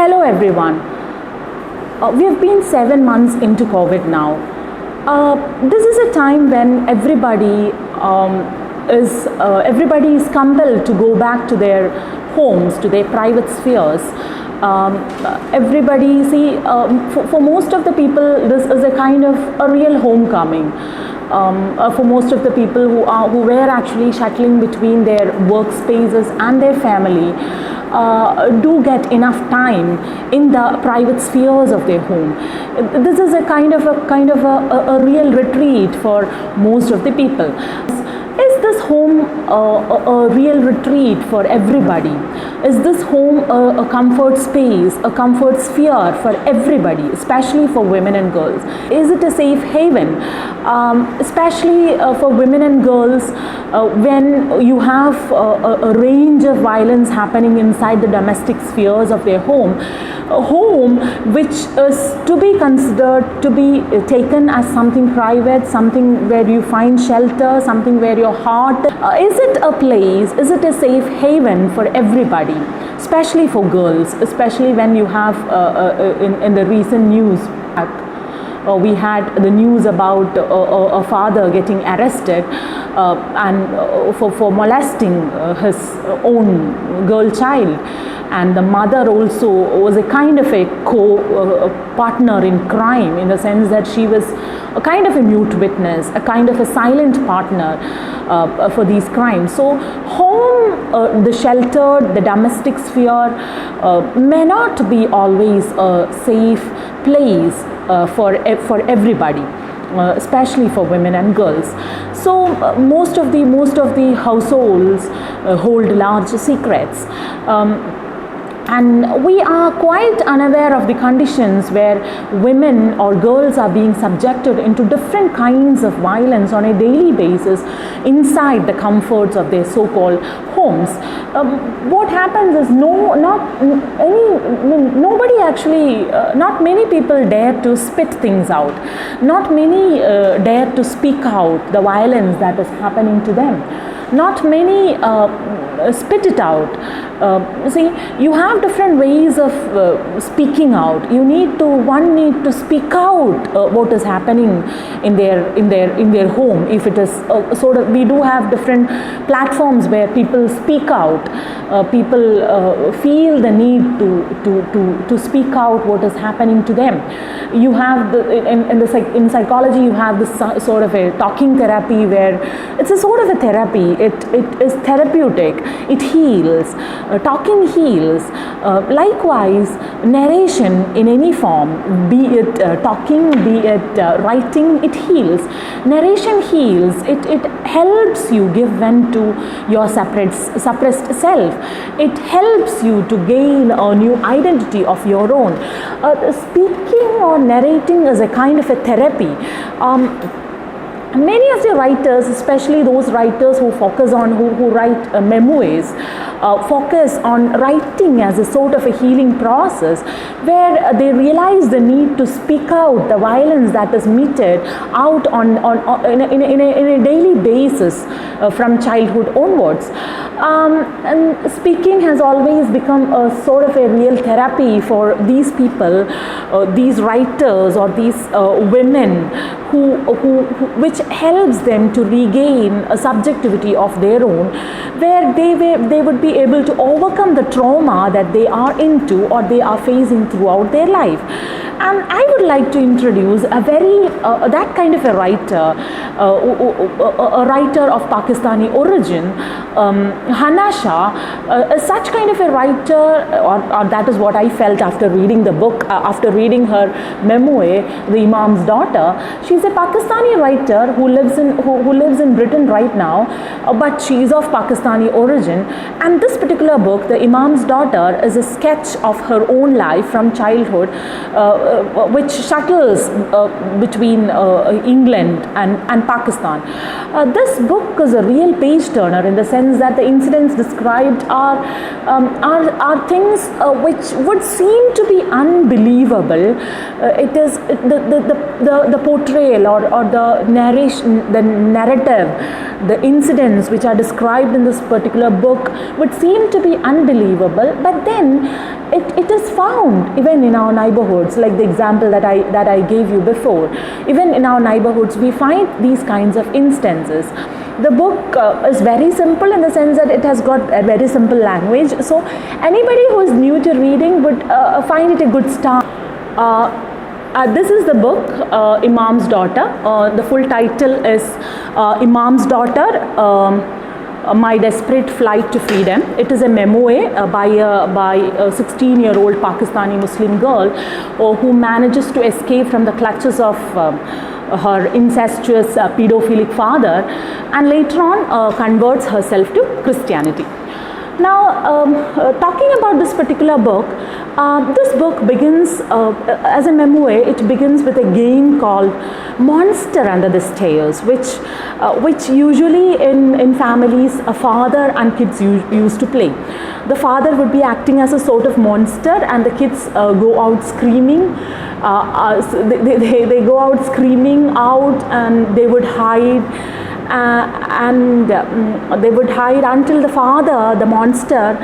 Hello everyone. We have been 7 months into COVID now. This is a time when everybody is compelled to go back to their homes, to their private spheres. For most of the people, this is a kind of a real homecoming. For most of the people who were actually shuttling between their workspaces and their family, do get enough time in the private spheres of their home. This is a kind of a real retreat for most of the people. Is this home a real retreat for everybody? Is this home a comfort space, a comfort sphere for everybody, especially for women and girls? Is it a safe haven, especially for women and girls when you have a range of violence happening inside the domestic spheres of their home? A home which is to be considered to be taken as something private, something where you find shelter, something where your heart. Is it a place, is it a safe haven for everybody, especially for girls, especially when you have in the recent news, we had the news about a father getting arrested for molesting his own girl child, and the mother also was a kind of a partner in crime, in the sense that she was a kind of a mute witness, a kind of a silent partner for these crimes. So home, the sheltered, the domestic sphere may not be always a safe place for everybody, especially for women and girls. So most of the households hold large secrets. And we are quite unaware of the conditions where women or girls are being subjected into different kinds of violence on a daily basis inside the comforts of their so-called homes. What happens is not many people dare to spit things out. Not many dare to speak out the violence that is happening to them. Not many spit it out. See, you have different ways of speaking out. One need to speak out what is happening in their home. If it is we do have different platforms where people speak out. People feel the need to speak out what is happening to them. You have in psychology, you have this sort of a talking therapy, where it's a sort of a therapy. It is therapeutic. It heals. Talking heals. Likewise, narration in any form, be it talking, be it writing, it heals. Narration heals. It helps you give vent to your suppressed self. It helps you to gain a new identity of your own. Speaking or narrating is a kind of a therapy. Many of the writers, especially those writers who focus on who write memoirs, focus on writing as a sort of a healing process, where they realize the need to speak out the violence that is meted out in a daily basis from childhood onwards. And speaking has always become a sort of a real therapy for these people, these writers or these women which helps them to regain a subjectivity of their own, where they would be able to overcome the trauma that they are into or they are facing throughout their life. And I would like to introduce that kind of a writer, a writer of Pakistani origin, Hannah Shah. Such kind of a writer, or that is what I felt after reading the book, after reading her memoir, The Imam's Daughter. She's a Pakistani writer who lives in Britain right now, but she is of Pakistani origin. And this particular book, The Imam's Daughter, is a sketch of her own life from childhood, which which shuttles between England and Pakistan. This book is a real page turner in the sense that the incidents described are things which would seem to be unbelievable. It is the portrayal or the narration, the narrative, the incidents which are described in this particular book would seem to be unbelievable, but then it is found even in our neighborhoods, like the example that I gave you before. Even in our neighborhoods we find these kinds of instances. The book is very simple in the sense that it has got a very simple language, so anybody who is new to reading would find it a good start. This is the book, Imam's Daughter. The full title is Imam's Daughter, My Desperate Flight to Freedom. It is a memoir by a 16-year-old Pakistani Muslim girl who manages to escape from the clutches of her incestuous pedophilic father, and later on converts herself to Christianity. Now, talking about this particular book, this book begins as a memoir. It begins with a game called Monster Under the Stairs, which usually in families a father and kids used to play. The father would be acting as a sort of monster, and the kids go out screaming. They go out screaming out, and they would hide. They would hide until the father, the monster,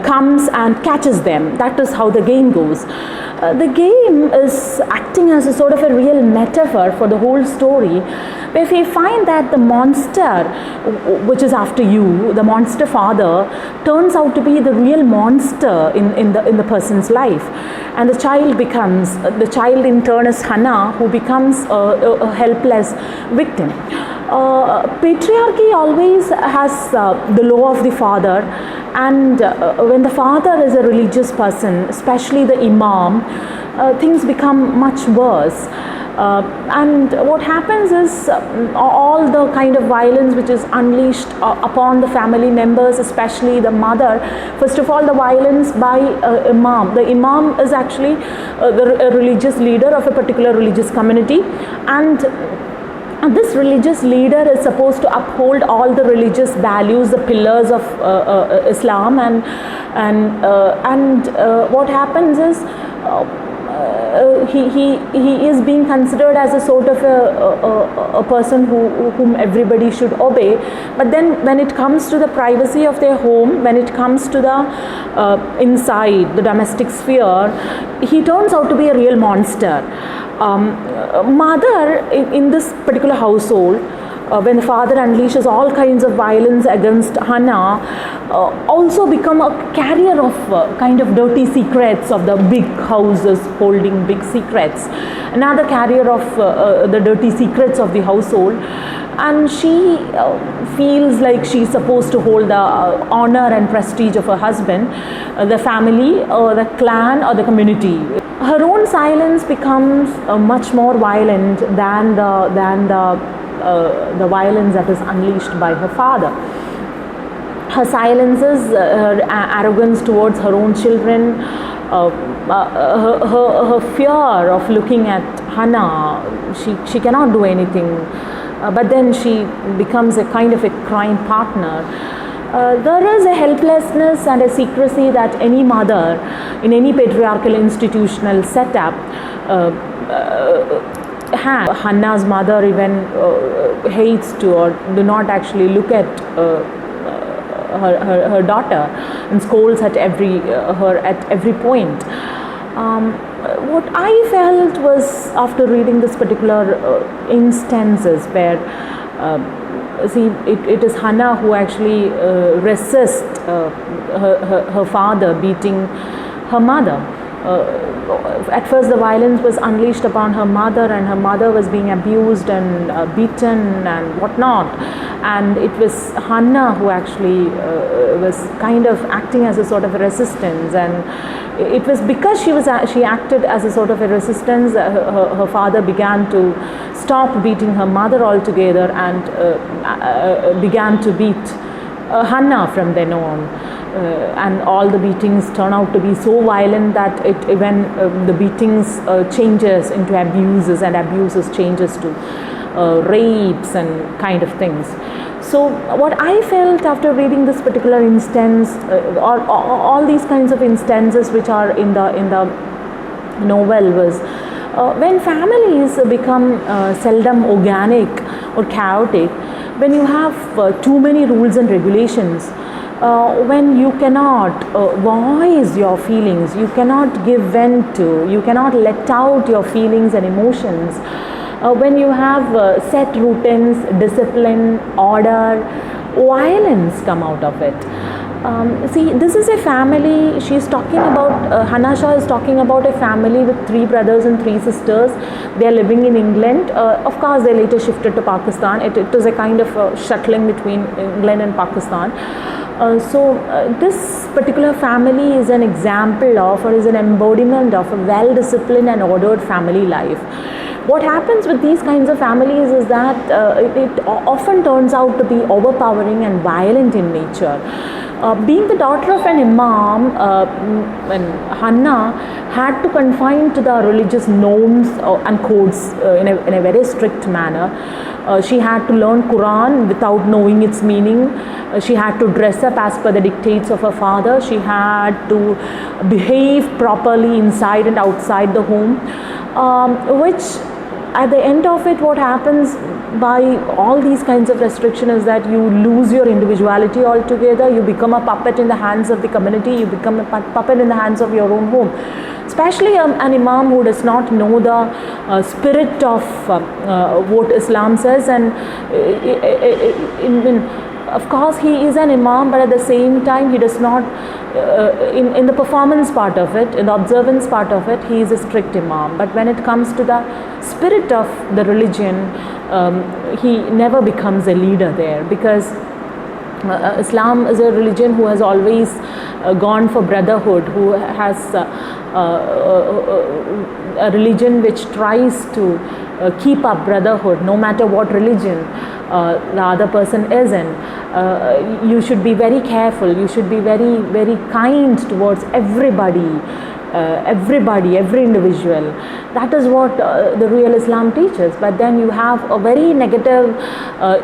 comes and catches them. That is how the game goes. The game is acting as a sort of a real metaphor for the whole story. If we find that the monster, which is after you, the monster father, turns out to be the real monster in the person's life, and the child in turn is Hannah, who becomes a helpless victim. Patriarchy always has the law of the father, and when the father is a religious person, especially the Imam, things become much worse. And what happens is all the kind of violence which is unleashed upon the family members, especially the mother. First of all, the violence by Imam. The Imam is actually a religious leader of a particular religious community, and this religious leader is supposed to uphold all the religious values, the pillars of Islam, and what happens is he is being considered as a sort of a person whom everybody should obey. But then when it comes to the privacy of their home, when it comes to the inside, the domestic sphere, he turns out to be a real monster. Mother in this particular household, when the father unleashes all kinds of violence against Hannah, also become a carrier of kind of dirty secrets of the big houses holding big secrets. Another carrier of the dirty secrets of the household, and she feels like she's supposed to hold the honor and prestige of her husband, the family, or the clan, or the community. Her own silence becomes much more violent than the violence that is unleashed by her father. Her silences, her arrogance towards her own children, her fear of looking at Hannah. She cannot do anything, but then she becomes a kind of a crime partner. There is a helplessness and a secrecy that any mother in any patriarchal institutional setup has. Hannah's mother even hates to or do not actually look at her daughter and scolds at her at every point. What I felt was, after reading this particular instances where it is Hannah who actually resists her father beating her mother. At first the violence was unleashed upon her mother, and her mother was being abused and beaten and whatnot, and it was Hannah who actually was kind of acting as a sort of a resistance, and it was because she acted as a sort of a resistance, her father began to stop beating her mother altogether and began to beat Hannah from then on. and all the beatings turn out to be so violent that when the beatings changes into abuses, and abuses changes to rapes and kind of things. So what I felt after reading this particular instance, or all these kinds of instances which are in the novel, was when families become seldom organic or chaotic, when you have too many rules and regulations, when you cannot voice your feelings, you cannot give vent to, you cannot let out your feelings and emotions, when you have set routines, discipline, order, violence come out of it. See, this is a family, she's talking about, Hannah Shah is talking about a family with 3 brothers and 3 sisters. They are living in England. Of course, they later shifted to Pakistan. It was a kind of shuttling between England and Pakistan. So this particular family is an example of, or is an embodiment of, a well-disciplined and ordered family life. What happens with these kinds of families is that it often turns out to be overpowering and violent in nature. Being the daughter of an Imam, Hannah had to confine to the religious norms and codes in a very strict manner. She had to learn Quran without knowing its meaning. She had to dress up as per the dictates of her father. She had to behave properly inside and outside the home, which at the end of it, what happens by all these kinds of restriction is that you lose your individuality altogether. You become a puppet in the hands of the community. You become a puppet in the hands of your own home. Especially an Imam who does not know the spirit of what Islam says, and of course he is an Imam, but at the same time he does not, in the performance part of it, in the observance part of it, he is a strict Imam. But when it comes to the spirit of the religion, he never becomes a leader there, because Islam is a religion who has always gone for brotherhood, who has a religion which tries to keep up brotherhood no matter what religion the other person is in. You should be very careful, you should be very, very kind towards everybody, every individual. That is what the real Islam teaches. But then you have a very negative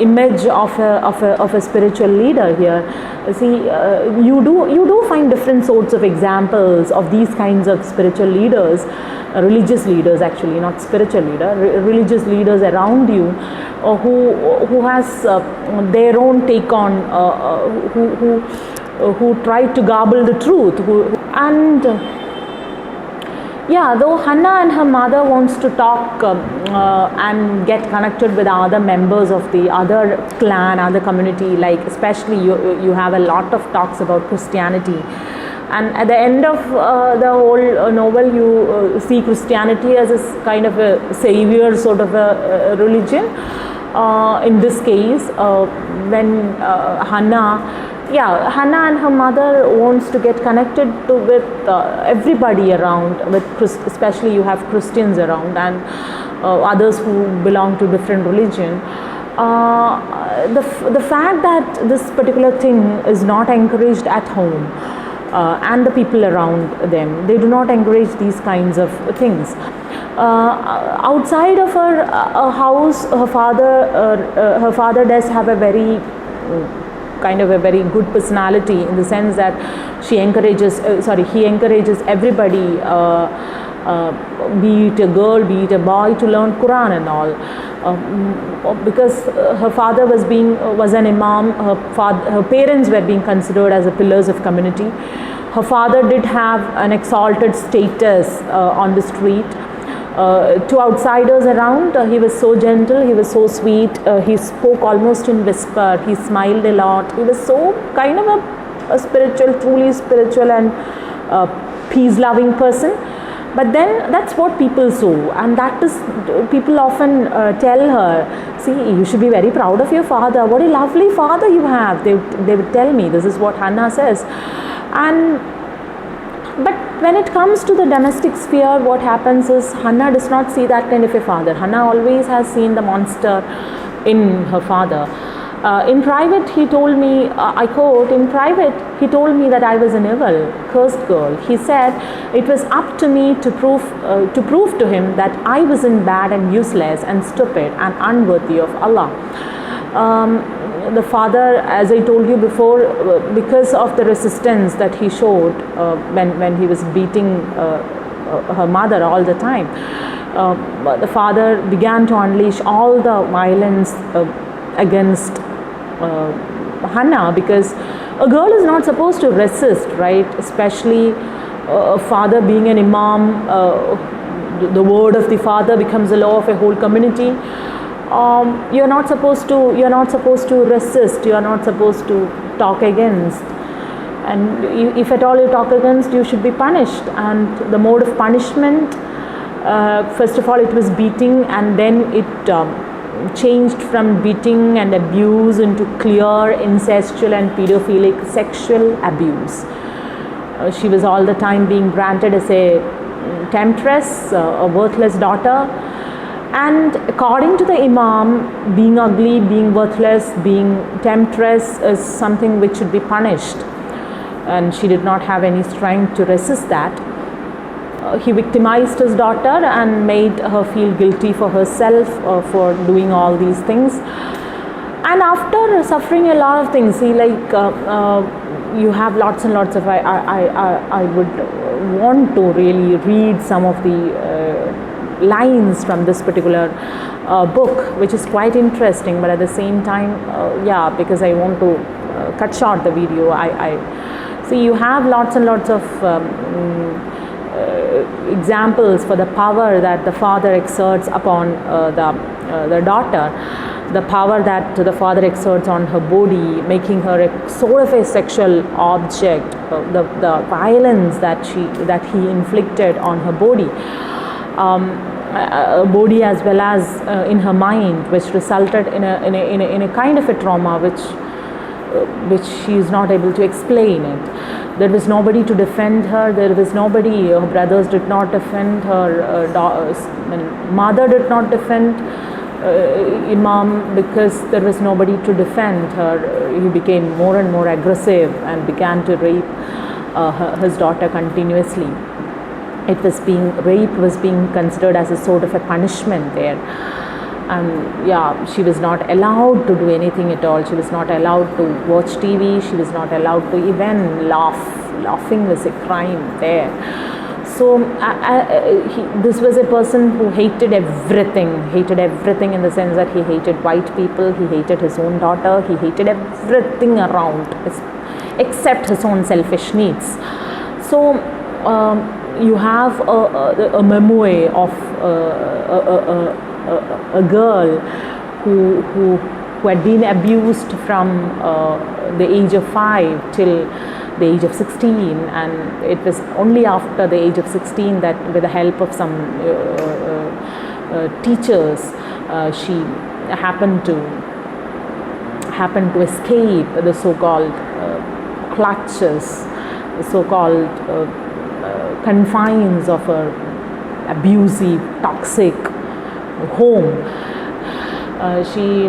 image of a spiritual leader here. See, you do find different sorts of examples of these kinds of spiritual leaders, religious leaders actually, not spiritual leader, religious leaders around you, who has their own take on, who try to garble the truth, yeah, though Hannah and her mother wants to talk and get connected with other members of the other clan, other community, like especially you have a lot of talks about Christianity. And at the end of the whole novel, you see Christianity as a kind of a savior sort of a religion. In this case, when Hannah and her mother wants to get connected with everybody around, especially you have Christians around and others who belong to different religion. The fact that this particular thing is not encouraged at home, and the people around them, they do not encourage these kinds of things. Outside of her house, her father does have a very kind of a very good personality, in the sense that he encourages everybody, be it a girl, be it a boy, to learn Quran and all. Because her father was an Imam, her parents were being considered as the pillars of community. Her father did have an exalted status on the street. To outsiders around, he was so gentle, he was so sweet, he spoke almost in whisper, he smiled a lot, he was so kind of a spiritual, truly spiritual and peace-loving person. But then that's what people saw, and that is, people often tell her, see, you should be very proud of your father, what a lovely father you have, they would tell me. This is what Hannah says. But when it comes to the domestic sphere, what happens is Hannah does not see that kind of a father. Hannah always has seen the monster in her father. In private, he told me, I quote, in private, he told me that I was an evil, cursed girl. He said it was up to me to prove to him that I wasn't bad and useless and stupid and unworthy of Allah. The father, as I told you before, because of the resistance that he showed when he was beating her mother all the time, the father began to unleash all the violence against Hannah, because a girl is not supposed to resist, right? Especially a father being an Imam, the word of the father becomes the law of a whole community. You're not supposed to resist. You're not supposed to talk against. And if at all you talk against, you should be punished. And the mode of punishment, first of all, it was beating, and then it changed from beating and abuse into clear incestual and pedophilic sexual abuse. She was all the time being branded as a temptress, a worthless daughter. And according to the Imam, being ugly, being worthless, being temptress is something which should be punished. And she did not have any strength to resist that. He victimized his daughter and made her feel guilty for herself for doing all these things. And after suffering a lot of things, you have lots and lots of, I would want to really read some of the lines from this particular book, which is quite interesting, but at the same time, because I want to cut short the video, I see you have lots and lots of examples for the power that the father exerts upon the daughter, the power that the father exerts on her body, making her a sort of a sexual object, the violence that he inflicted on her body. Body as well as in her mind, which resulted in a kind of a trauma which she is not able to explain it. There was nobody to defend her. There was nobody. Her brothers did not defend her. Mother did not defend Imam, because there was nobody to defend her. He became more and more aggressive and began to rape his daughter continuously. Rape was being considered as a sort of a punishment there. And she was not allowed to do anything at all. She was not allowed to watch TV. She was not allowed to even laugh. Laughing was a crime there. So this was a person who hated everything in the sense that he hated white people, he hated his own daughter, he hated everything around except his own selfish needs. So you have a memoir of a girl who had been abused from the age of 5 till the age of 16, and it was only after the age of 16 that, with the help of some teachers, she happened to escape the so-called clutches, the so-called confines of her abusive, toxic home. She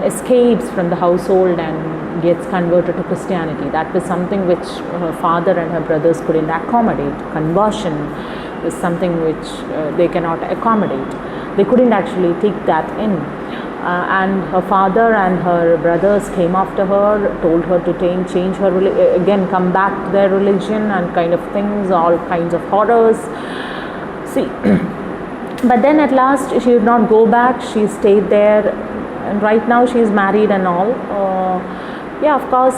escapes from the household and gets converted to Christianity. That was something which her father and her brothers couldn't accommodate. Conversion is something which they cannot accommodate. They couldn't actually take that in. And her father and her brothers came after her, told her to change her again, come back to their religion and kind of things, all kinds of horrors. See, but then at last she did not go back. She stayed there, and right now she is married and all. Of course,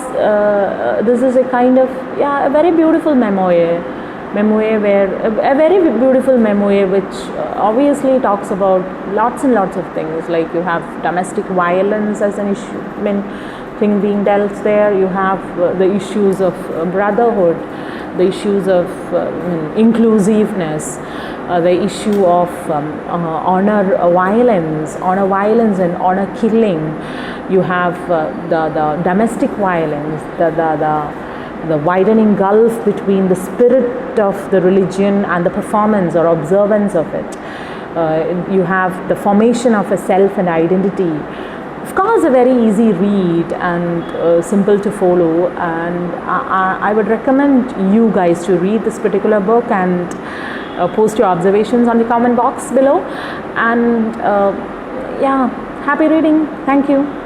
this is a kind of a very beautiful memoir where a very beautiful memoir which obviously talks about lots and lots of things, like you have domestic violence as an issue, thing being dealt there. You have the issues of brotherhood, the issues of inclusiveness, the issue of honor violence and honor killing. You have the domestic violence, the widening gulf between the spirit of the religion and the performance or observance of it. You have the formation of a self and identity of course, a very easy read and simple to follow, and I would recommend you guys to read this particular book and post your observations on the comment box below. And yeah, happy reading. Thank you.